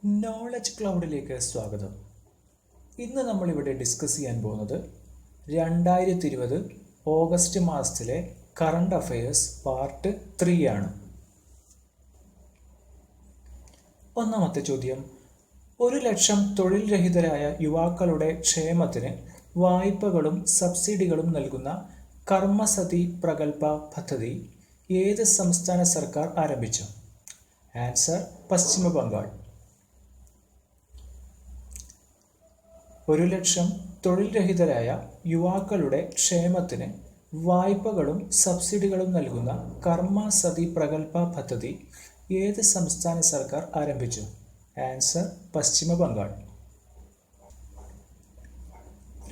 Knowledge ക്ലൗഡിലേക്ക് സ്വാഗതം. ഇന്ന് നമ്മളിവിടെ ഡിസ്കസ് ചെയ്യാൻ പോകുന്നത് 2020 ഓഗസ്റ്റ് മാസത്തിലെ കറണ്ട് അഫയേഴ്സ് പാർട്ട് 3 ആണ്. ഒന്നാമത്തെ ചോദ്യം, 1,00,000 തൊഴിൽ രഹിതരായ യുവാക്കളുടെ ക്ഷേമത്തിന് വായ്പകളും സബ്സിഡികളും നൽകുന്ന കർമ്മസതി പ്രകൽപ പദ്ധതി ഏത് സംസ്ഥാന സർക്കാർ ആരംഭിച്ചു? ആൻസർ പശ്ചിമ ബംഗാൾ. 1,00,000 തൊഴിൽ രഹിതരായ യുവാക്കളുടെ ക്ഷേമത്തിന് വായ്പകളും സബ്സിഡികളും നൽകുന്ന കർമ്മസതി പ്രകൽപ പദ്ധതി ഏത് സംസ്ഥാന സർക്കാർ ആരംഭിച്ചു? ആൻസർ പശ്ചിമ ബംഗാൾ.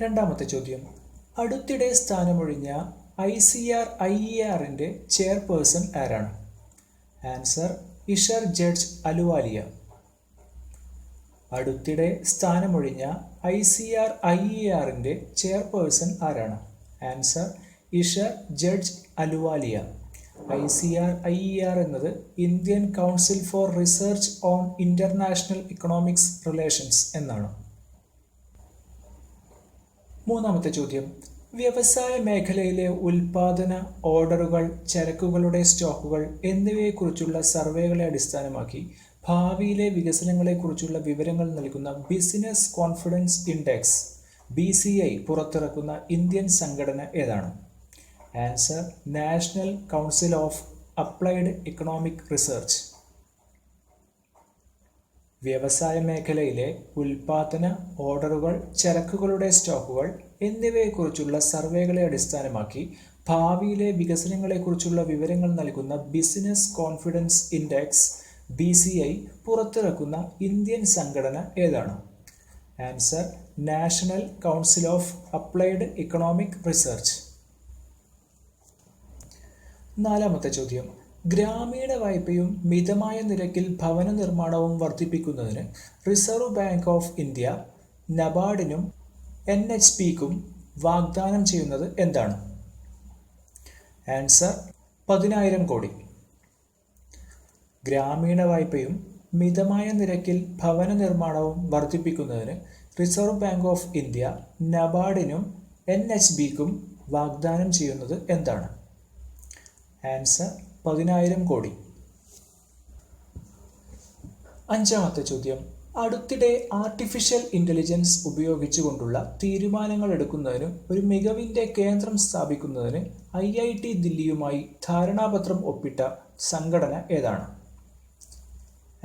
രണ്ടാമത്തെ ചോദ്യം, അടുത്തിടെ സ്ഥാനമൊഴിഞ്ഞ ICRIERന്റെ ചെയർപേഴ്സൺ ആരാണ്? ആൻസർ ഇഷർ ജഡ്ജ് അലുവാലിയ. അടുത്തിടെ സ്ഥാനമൊഴിഞ്ഞ ICRIERന്റെ ചെയർപേഴ്സൺ ആരാണ്? ആൻസർ ഇഷർ ജഡ്ജ് അലുവാലിയ. ICRIER എന്നത് Indian council for research on international economics relations എന്നാണ്. മൂന്നാമത്തെ ചോദ്യം, വ്യവസായ മേഖലയിലെ ഉൽപാദന ഓർഡറുകൾ, ചരക്കുകളുടെ സ്റ്റോക്കുകൾ എന്നിവയെക്കുറിച്ചുള്ള സർവേകളെ അടിസ്ഥാനമാക്കി ഭാവിയിലെ വികസനങ്ങളെക്കുറിച്ചുള്ള വിവരങ്ങൾ നൽകുന്ന ബിസിനസ് കോൺഫിഡൻസ് ഇൻഡെക്സ് BCI പുറത്തിറക്കുന്ന ഇന്ത്യൻ സംഘടന ഏതാണ്? Answer national council of applied economic research. വ്യവസായ മേഖലയിലെ ഉൽപാദന ഓർഡറുകൾ, ചരക്കുകളുടെ സ്റ്റോക്കുകൾ എന്നിവയെക്കുറിച്ചുള്ള സർവേകളെ അടിസ്ഥാനമാക്കി ഭാവിയിലെ വികസനങ്ങളെക്കുറിച്ചുള്ള വിവരങ്ങൾ നൽകുന്ന ബിസിനസ് കോൺഫിഡൻസ് ഇൻഡെക്സ് BCI പുറത്തിറക്കുന്ന ഇന്ത്യൻ സംഘടന ഏതാണ്? Answer national council of applied economic research. നാലാമത്തെ ചോദ്യം, ഗ്രാമീണ വായ്പയും മിതമായ നിരക്കിൽ ഭവന നിർമ്മാണവും വർദ്ധിപ്പിക്കുന്നതിന് റിസർവ് ബാങ്ക് ഓഫ് ഇന്ത്യ നബാർഡിനും NHBക്കും വാഗ്ദാനം ചെയ്യുന്നത് എന്താണ്? ആൻസർ 10,000 കോടി. ഗ്രാമീണ വായ്പയും മിതമായ നിരക്കിൽ ഭവന നിർമ്മാണവും വർദ്ധിപ്പിക്കുന്നതിന് റിസർവ് ബാങ്ക് ഓഫ് ഇന്ത്യ നബാർഡിനും NHBക്കും വാഗ്ദാനം ചെയ്യുന്നത് എന്താണ്? ആൻസർ 10,000 കോടി. അഞ്ചാമത്തെ ചോദ്യം, അടുത്തിടെ ആർട്ടിഫിഷ്യൽ ഇന്റലിജൻസ് ഉപയോഗിച്ചുകൊണ്ടുള്ള തീരുമാനങ്ങൾ എടുക്കുന്നതിന് ഒരു മികവിന്റെ കേന്ദ്രം സ്ഥാപിക്കുന്നതിന് IIT ദില്ലിയുമായി ധാരണാപത്രം ഒപ്പിട്ട സംഘടന ഏതാണ്?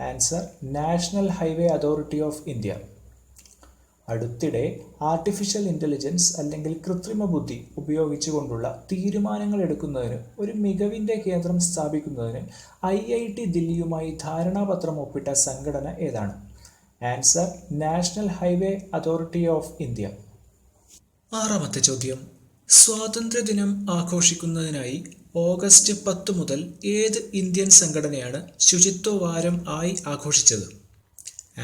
Answer national highway authority of India. അടുത്തിടെ ആർട്ടിഫിഷ്യൽ ഇന്റലിജൻസ് അല്ലെങ്കിൽ കൃത്രിമ ബുദ്ധി ഉപയോഗിച്ചുകൊണ്ടുള്ള തീരുമാനങ്ങൾ എടുക്കുന്നതിന് ഒരു മികവിന്റെ കേന്ദ്രം സ്ഥാപിക്കുന്നതിന് IIT ദില്ലിയുമായി ധാരണാപത്രം ഒപ്പിട്ട സംഘടന ഏതാണ്? Answer national highway authority of India. ആറാമത്തെ ചോദ്യം, സ്വാതന്ത്ര്യദിനം ആഘോഷിക്കുന്നതിനായി ഓഗസ്റ്റ് 10 മുതൽ ഏത് ഇന്ത്യൻ സംഘടനയാണ് ശുചിത്വ വാരം ആയി ആഘോഷിച്ചത്?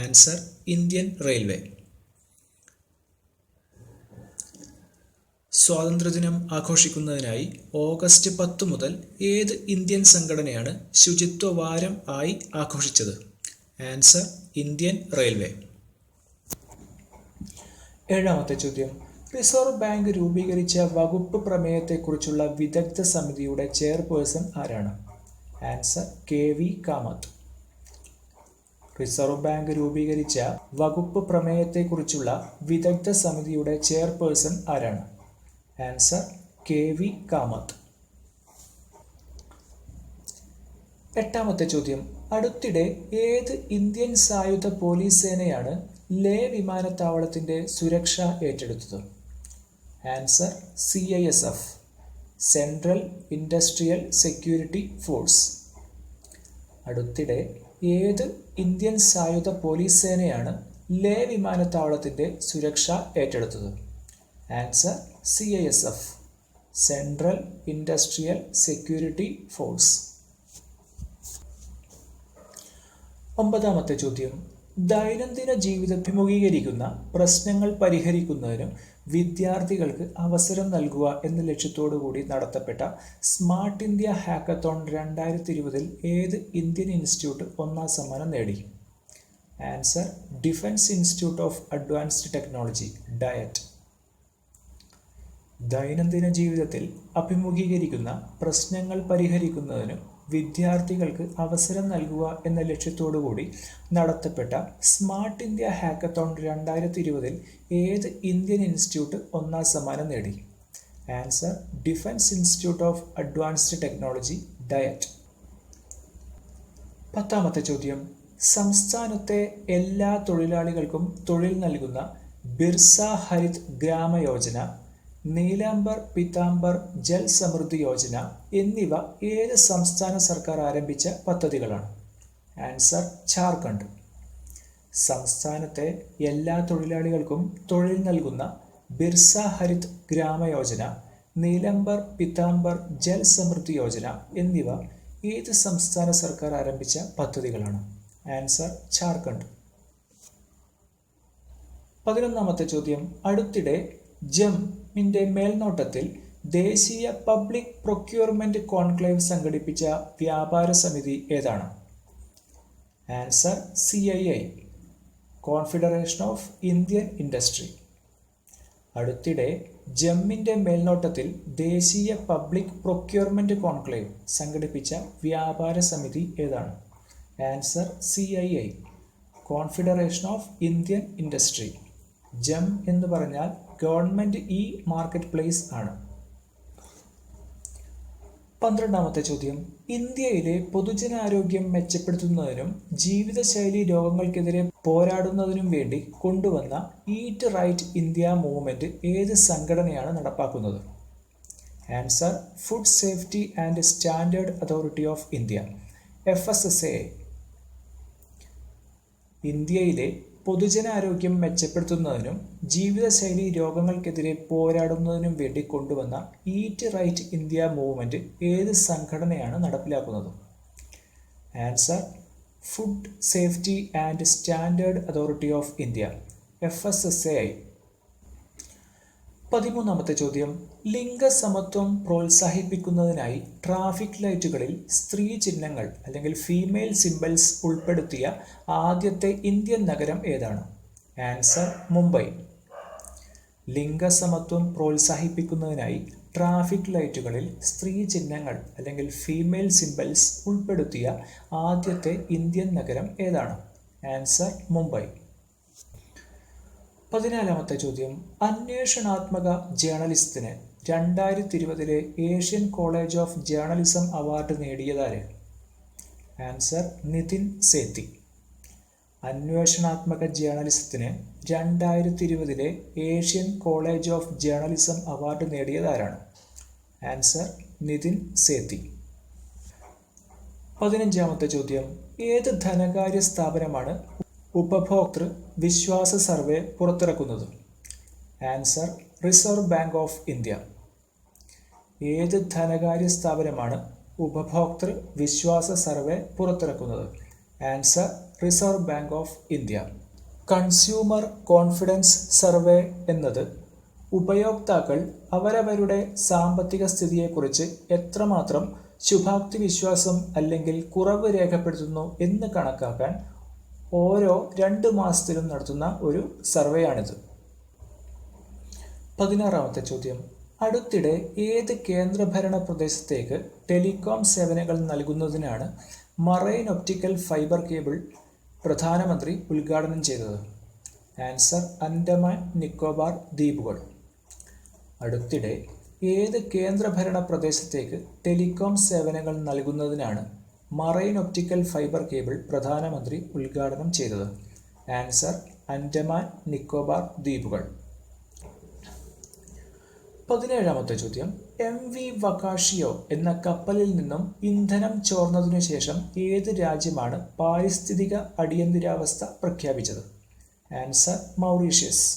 Answer Indian railway. സ്വാതന്ത്ര്യദിനം ആഘോഷിക്കുന്നതിനായി ഓഗസ്റ്റ് 10 മുതൽ ഏത് ഇന്ത്യൻ സംഘടനയാണ് ശുചിത്വ വാരം ആയി ആഘോഷിച്ചത്? Answer Indian railway. ഏഴാമത്തെ ചോദ്യം, റിസർവ് ബാങ്ക് രൂപീകരിച്ച വകുപ്പ് പ്രമേയത്തെക്കുറിച്ചുള്ള വിദഗ്ധ സമിതിയുടെ ചെയർപേഴ്സൺ ആരാണ്? Answer KV Kamath. Reserve bank രൂപീകരിച്ച വകുപ്പ് പ്രമേയത്തെക്കുറിച്ചുള്ള വിദഗ്ധ സമിതിയുടെ ചെയർപേഴ്സൺ ആരാണ്? Answer KV Kamath. എട്ടാമത്തെ ചോദ്യം, അടുത്തിടെ ഏത് ഇന്ത്യൻ സായുധ പോലീസ് സേനയാണ് ലേ വിമാനത്താവളത്തിന്റെ സുരക്ഷ ഏറ്റെടുത്തത്? Answer CISF central industrial security force. അടുത്തിടെ ഏത് ഇന്ത്യൻ സായുധ പോലീസ് സേനയാണ് ലേ വിമാനത്താവളത്തിന്റെ സുരക്ഷ ഏറ്റെടുത്തത്? Answer CISF central industrial security force. ഒമ്പതാമത്തെ ചോദ്യം, ദൈനംദിന ജീവിതം അഭിമുഖീകരിക്കുന്ന പ്രശ്നങ്ങൾ പരിഹരിക്കുന്നതിനും വിദ്യാർത്ഥികൾക്ക് അവസരം നൽകുക എന്ന ലക്ഷ്യത്തോടു കൂടി നടത്തപ്പെട്ട സ്മാർട്ട് ഇന്ത്യ ഹാക്കത്തോൺ 2020 ഏത് ഇന്ത്യൻ ഇൻസ്റ്റിറ്റ്യൂട്ട് ഒന്നാം സമ്മാനം നേടി? Answer defence institute of advanced technology DIAT. ദൈനംദിന ജീവിതത്തിൽ അഭിമുഖീകരിക്കുന്ന പ്രശ്നങ്ങൾ പരിഹരിക്കുന്നതിന് വിദ്യാർത്ഥികൾക്ക് അവസരം നൽകുക എന്ന ലക്ഷ്യത്തോടുകൂടി നടത്തപ്പെട്ട സ്മാർട്ട് ഇന്ത്യ ഹാക്കത്തോൺ 2020 ഏത് ഇന്ത്യൻ ഇൻസ്റ്റിറ്റ്യൂട്ട് ഒന്നാം സമ്മാനം നേടി? Answer defence institute of advanced technology DIAT. 10ാമത്തെ ചോദ്യം, സംസ്ഥാനത്തെ എല്ലാ തൊഴിലാളികൾക്കും തൊഴിൽ നൽകുന്ന ബിർസ ഹരിത് ഗ്രാമ യോജന, നീലാംബർ പീതാംബർ ജൽ സമൃദ്ധി യോജന എന്നിവ ഏത് സംസ്ഥാന സർക്കാർ ആരംഭിച്ച പദ്ധതികളാണ്? ആൻസർ ജാർഖണ്ഡ്. സംസ്ഥാനത്തെ എല്ലാ തൊഴിലാളികൾക്കും തൊഴിൽ നൽകുന്ന ബിർസ ഹരിത് ഗ്രാമ യോജന, നീലാംബർ പീതാംബർ ജൽ സമൃദ്ധി യോജന എന്നിവ ഏത് സംസ്ഥാന സർക്കാർ ആരംഭിച്ച പദ്ധതികളാണ്? ആൻസർ ജാർഖണ്ഡ്. 11ാമത്തെ ചോദ്യം, അടുത്തിടെ ജമ്മിന്റെ മേൽനോട്ടത്തിൽ ദേശീയ പബ്ലിക് പ്രൊക്യൂർമെന്റ് കോൺക്ലേവ് സംഘടിപ്പിച്ച വ്യാപാര സമിതി ഏതാണ്? Answer CII, confederation of Indian industry. അടുത്തിടെ ജമ്മിന്റെ മേൽനോട്ടത്തിൽ ദേശീയ പബ്ലിക് പ്രൊക്യൂർമെന്റ് കോൺക്ലേവ് സംഘടിപ്പിച്ച വ്യാപാര സമിതി ഏതാണ്? Answer CII, confederation of Indian industry. ജം എന്ന് പറഞ്ഞാൽ ഗവൺമെന്റ് മാർക്കറ്റ് പ്ലേസ് ആണ്. 12ാമത്തെ ചോദ്യം, ഇന്ത്യയിലെ പൊതുജനാരോഗ്യം മെച്ചപ്പെടുത്തുന്നതിനും ജീവിതശൈലി രോഗങ്ങൾക്കെതിരെ പോരാടുന്നതിനും വേണ്ടി കൊണ്ടുവന്ന ഈറ്റ് റൈറ്റ് ഇന്ത്യ മൂവ്മെന്റ് ഏത് സംഘടനയാണ് നടപ്പാക്കുന്നത്? Answer food safety and standard authority of India, FSSAI. ഇന്ത്യയിലെ പൊതുജനാരോഗ്യം മെച്ചപ്പെടുത്തുന്നതിനും ജീവിതശൈലി രോഗങ്ങൾക്കെതിരെ പോരാടുന്നതിനും വേണ്ടി കൊണ്ടുവന്ന ഈറ്റ് റൈറ്റ് ഇന്ത്യ മൂവ്മെന്റ് ഏത് സംഘടനയാണ് നടപ്പിലാക്കുന്നത്? Answer food safety and standard authority of India, FSSAI. 13ാമത്തെ ചോദ്യം, ലിംഗസമത്വം പ്രോത്സാഹിപ്പിക്കുന്നതിനായി ട്രാഫിക് ലൈറ്റുകളിൽ സ്ത്രീ ചിഹ്നങ്ങൾ അല്ലെങ്കിൽ ഫീമെയിൽ സിംബൽസ് ഉൾപ്പെടുത്തിയ ആദ്യത്തെ ഇന്ത്യൻ നഗരം ഏതാണ്? ആൻസർ മുംബൈ. ലിംഗസമത്വം പ്രോത്സാഹിപ്പിക്കുന്നതിനായി ട്രാഫിക് ലൈറ്റുകളിൽ സ്ത്രീ ചിഹ്നങ്ങൾ അല്ലെങ്കിൽ ഫീമെയിൽ സിംബൽസ് ഉൾപ്പെടുത്തിയ ആദ്യത്തെ ഇന്ത്യൻ നഗരം ഏതാണ്? ആൻസർ മുംബൈ. 14ാമത്തെ ചോദ്യം, അന്വേഷണാത്മക ജേർണലിസ്റ്റിന് 2020 Asian college of journalism award നേടിയതാര്? ആൻസർ നിതിൻ സേത്തി. അന്വേഷണാത്മക ജേർണലിസത്തിന് 2020 Asian college of journalism award നേടിയതാരാണ്? ആൻസർ നിതിൻ സേത്തി. 15ാമത്തെ ചോദ്യം, ഏത് ധനകാര്യ സ്ഥാപനമാണ് ഉപഭോക്തൃ വിശ്വാസ സർവേ പുറത്തിറക്കുന്നത്? Answer reserve bank of India. ഏത് ധനകാര്യ സ്ഥാപനമാണ് ഉപഭോക്തൃ വിശ്വാസ സർവേ പുറത്തിറക്കുന്നത്? Answer reserve bank of India. Consumer confidence survey എന്നത് ഉപയോക്താക്കൾ അവരവരുടെ സാമ്പത്തിക സ്ഥിതിയെക്കുറിച്ച് എത്രമാത്രം ശുഭാപ്തി വിശ്വാസം അല്ലെങ്കിൽ കുറവ് രേഖപ്പെടുത്തുന്നു എന്ന് കണക്കാക്കാൻ ഓരോ 2 മാസത്തിലും നടത്തുന്ന ഒരു സർവേയാണിത്. 16ാമത്തെ ചോദ്യം, അടുത്തിടെ ഏത് കേന്ദ്രഭരണ പ്രദേശത്തേക്ക് ടെലികോം സേവനങ്ങൾ നൽകുന്നതിനാണ് മറൈൻ ഒപ്റ്റിക്കൽ ഫൈബർ കേബിൾ പ്രധാനമന്ത്രി ഉദ്ഘാടനം ചെയ്തത്? ആൻസർ അൻഡമാൻ നിക്കോബാർ ദ്വീപുകൾ. അടുത്തിടെ ഏത് കേന്ദ്രഭരണ പ്രദേശത്തേക്ക് ടെലികോം സേവനങ്ങൾ നൽകുന്നതിനാണ് മറൈൻ ഒപ്റ്റിക്കൽ ഫൈബർ കേബിൾ പ്രധാനമന്ത്രി ഉദ്ഘാടനം ചെയ്തത്? ആൻസർ അൻഡമാൻ നിക്കോബാർ ദ്വീപുകൾ. 17ാമത്തെ ചോദ്യം, MV വകാഷിയോ എന്ന കപ്പലിൽ നിന്നും ഇന്ധനം ചോർന്നതിനു ശേഷം ഏത് രാജ്യമാണ് പാരിസ്ഥിതിക അടിയന്തരാവസ്ഥ പ്രഖ്യാപിച്ചത്? Answer Mauritius.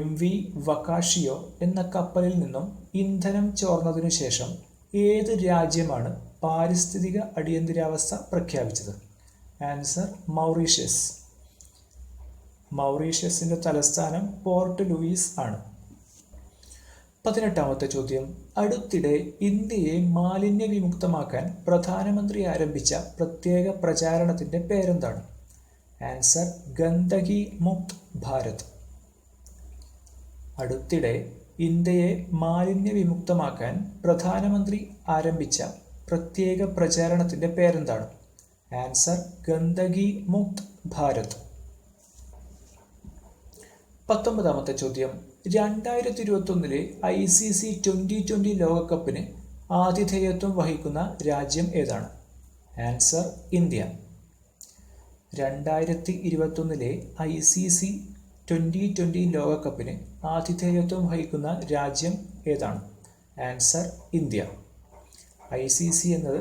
MV വകാഷിയോ എന്ന കപ്പലിൽ നിന്നും ഇന്ധനം ചോർന്നതിനു ശേഷം ഏത് രാജ്യമാണ് പാരിസ്ഥിതിക അടിയന്തരാവസ്ഥ പ്രഖ്യാപിച്ചത്? Answer Mauritius. മൗറീഷ്യസിന്റെ തലസ്ഥാനം പോർട്ട് ലൂയിസ് ആണ്. 18ാമത്തെ ചോദ്യം, അടുത്തിടെ ഇന്ത്യയെ മാലിന്യ വിമുക്തമാക്കാൻ പ്രധാനമന്ത്രി ആരംഭിച്ച പ്രത്യേക പ്രചാരണത്തിന്റെ പേരെന്താണ്? ആൻസർ ഗന്ദകി മുക്ത് ഭാരത്. അടുത്തിടെ ഇന്ത്യയെ മാലിന്യ വിമുക്തമാക്കാൻ പ്രധാനമന്ത്രി ആരംഭിച്ച പ്രത്യേക പ്രചാരണത്തിൻ്റെ പേരെന്താണ്? ആൻസർ ഗന്ദകി മുക്ത് ഭാരത്. 19ാമത്തെ ചോദ്യം. 2021 ICC T20 ലോകകപ്പിന് ആതിഥേയത്വം വഹിക്കുന്ന രാജ്യം ഏതാണ്? Answer India. 2021 ICC T20 ലോകകപ്പിന് ആതിഥേയത്വം വഹിക്കുന്ന രാജ്യം ഏതാണ്? Answer India. ICC എന്നത്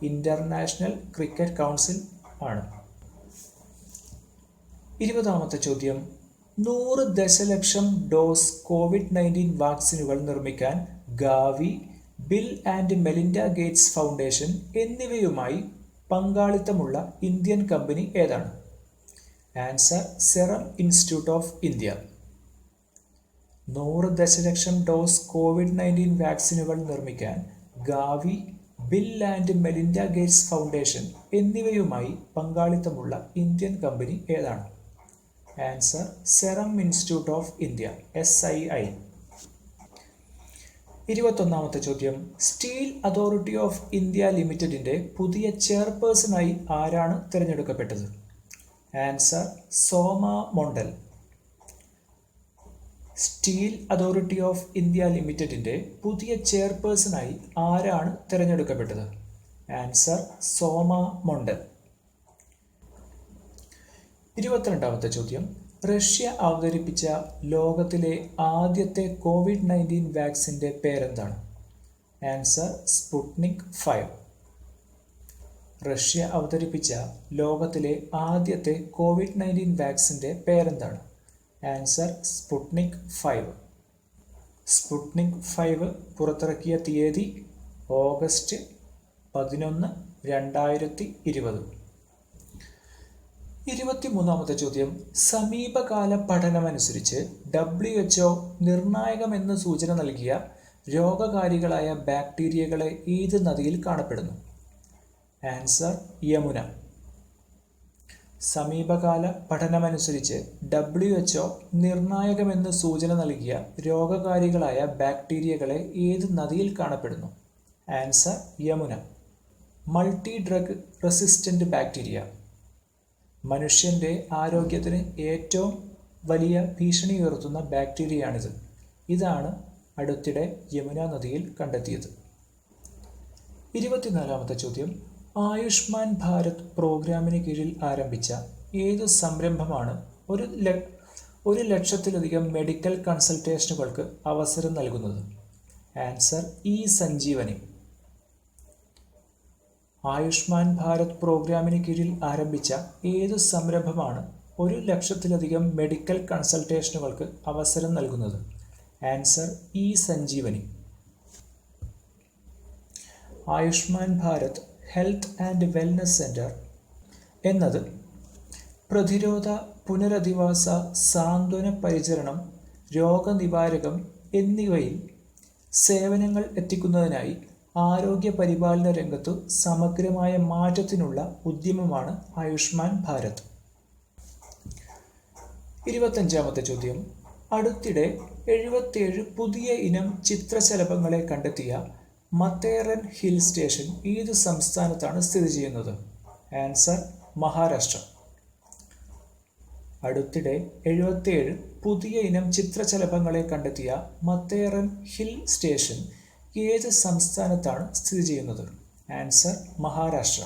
ഇന്റർനാഷണൽ ക്രിക്കറ്റ് കൗൺസിൽ ആണ്. 20ാമത്തെ ചോദ്യം. 100 ദശലക്ഷം ഡോസ് COVID-19 വാക്സിനുകൾ നിർമ്മിക്കാൻ Gavi, bill and Melinda Gates foundation എന്നിവയുമായി പങ്കാളിത്തമുള്ള ഇന്ത്യൻ കമ്പനി ഏതാണ്? Answer serum institute of India. 100 ദശലക്ഷം ഡോസ് COVID-19 വാക്സിനുകൾ നിർമ്മിക്കാൻ Gavi, bill and Melinda Gates foundation എന്നിവയുമായി പങ്കാളിത്തമുള്ള ഇന്ത്യൻ കമ്പനി ഏതാണ്? Answer serum institute of India SII. 21ാമത്തെ ചോദ്യം. സ്റ്റീൽ അതോറിറ്റി ഓഫ് ഇന്ത്യ ലിമിറ്റഡിൻ്റെ പുതിയ ചെയർപേഴ്സണായി ആരാണ് തിരഞ്ഞെടുക്കപ്പെട്ടത്? Answer Soma Mondal. Steel authority of India ലിമിറ്റഡിൻ്റെ പുതിയ ചെയർപേഴ്സണായി ആരാണ് തിരഞ്ഞെടുക്കപ്പെട്ടത്? ആൻസർ സോമ മൊണ്ടൽ. 22ാമത്തെ ചോദ്യം. റഷ്യ അവതരിപ്പിച്ച ലോകത്തിലെ ആദ്യത്തെ COVID-19 വാക്സിൻ്റെ പേരെന്താണ്? Answer Sputnik 5. റഷ്യ അവതരിപ്പിച്ച ലോകത്തിലെ ആദ്യത്തെ COVID-19 വാക്സിൻ്റെ പേരെന്താണ്? Answer Sputnik 5. സ്പുട്നിക് 5 പുറത്തിറക്കിയ തീയതി ഓഗസ്റ്റ് 11, 2020. 23ാമത്തെ ചോദ്യം. സമീപകാല പഠനമനുസരിച്ച് WHO നിർണായകമെന്ന് സൂചന നൽകിയ രോഗകാരികളായ ബാക്ടീരിയകളെ ഏത് നദിയിൽ കാണപ്പെടുന്നു? ആൻസർ യമുന. സമീപകാല പഠനമനുസരിച്ച് WHO നിർണായകമെന്ന് സൂചന നൽകിയ രോഗകാരികളായ ബാക്ടീരിയകളെ ഏത് നദിയിൽ കാണപ്പെടുന്നു? Answer Yamuna. Multi drug resistant bacteria. മനുഷ്യൻ്റെ ആരോഗ്യത്തിന് ഏറ്റവും വലിയ ഭീഷണി ഉയർത്തുന്ന ബാക്ടീരിയയാണിത്. ഇതാണ് അടുത്തിടെ യമുന നദിയിൽ കണ്ടെത്തിയത്. 24ാമത്തെ ചോദ്യം. ആയുഷ്മാൻ ഭാരത് പ്രോഗ്രാമിന് കീഴിൽ ആരംഭിച്ച ഏത് സംരംഭമാണ് 1,00,000-ലധികം മെഡിക്കൽ കൺസൾട്ടേഷനുകൾക്ക് അവസരം നൽകുന്നത്? ആൻസർ ഇ-സഞ്ജീവനി. ആയുഷ്മാൻ ഭാരത് പ്രോഗ്രാമിന് കീഴിൽ ആരംഭിച്ച ഏത് സംരംഭമാണ് 1,00,000-ലധികം മെഡിക്കൽ കൺസൾട്ടേഷനുകൾക്ക് അവസരം നൽകുന്നത്? Answer eSanjeevani. Ayushman Bharat health and wellness centre എന്നത് പ്രതിരോധ, പുനരധിവാസ, സാന്ത്വന പരിചരണം, രോഗനിവാരകം എന്നിവയിൽ സേവനങ്ങൾ എത്തിക്കുന്നതിനായി ആരോഗ്യ പരിപാലന രംഗത്തു സമഗ്രമായ മാറ്റത്തിനുള്ള ഉദ്യമമാണ് ആയുഷ്മാൻ ഭാരത്. 25ാമത്തെ ചോദ്യം. അടുത്തിടെ 77 പുതിയ ഇനം ചിത്രശലഭങ്ങളെ കണ്ടെത്തിയ മത്തേറൻ ഹിൽ സ്റ്റേഷൻ ഏത് സംസ്ഥാനത്താണ് സ്ഥിതി ചെയ്യുന്നത്? ആൻസർ മഹാരാഷ്ട്ര. അടുത്തിടെ 77 പുതിയ ഇനം ചിത്രശലഭങ്ങളെ കണ്ടെത്തിയ മത്തേറൻ ഹിൽ സ്റ്റേഷൻ ഏത് സംസ്ഥാനത്താണ് സ്ഥിതി ചെയ്യുന്നത്? ആൻസർ മഹാരാഷ്ട്ര.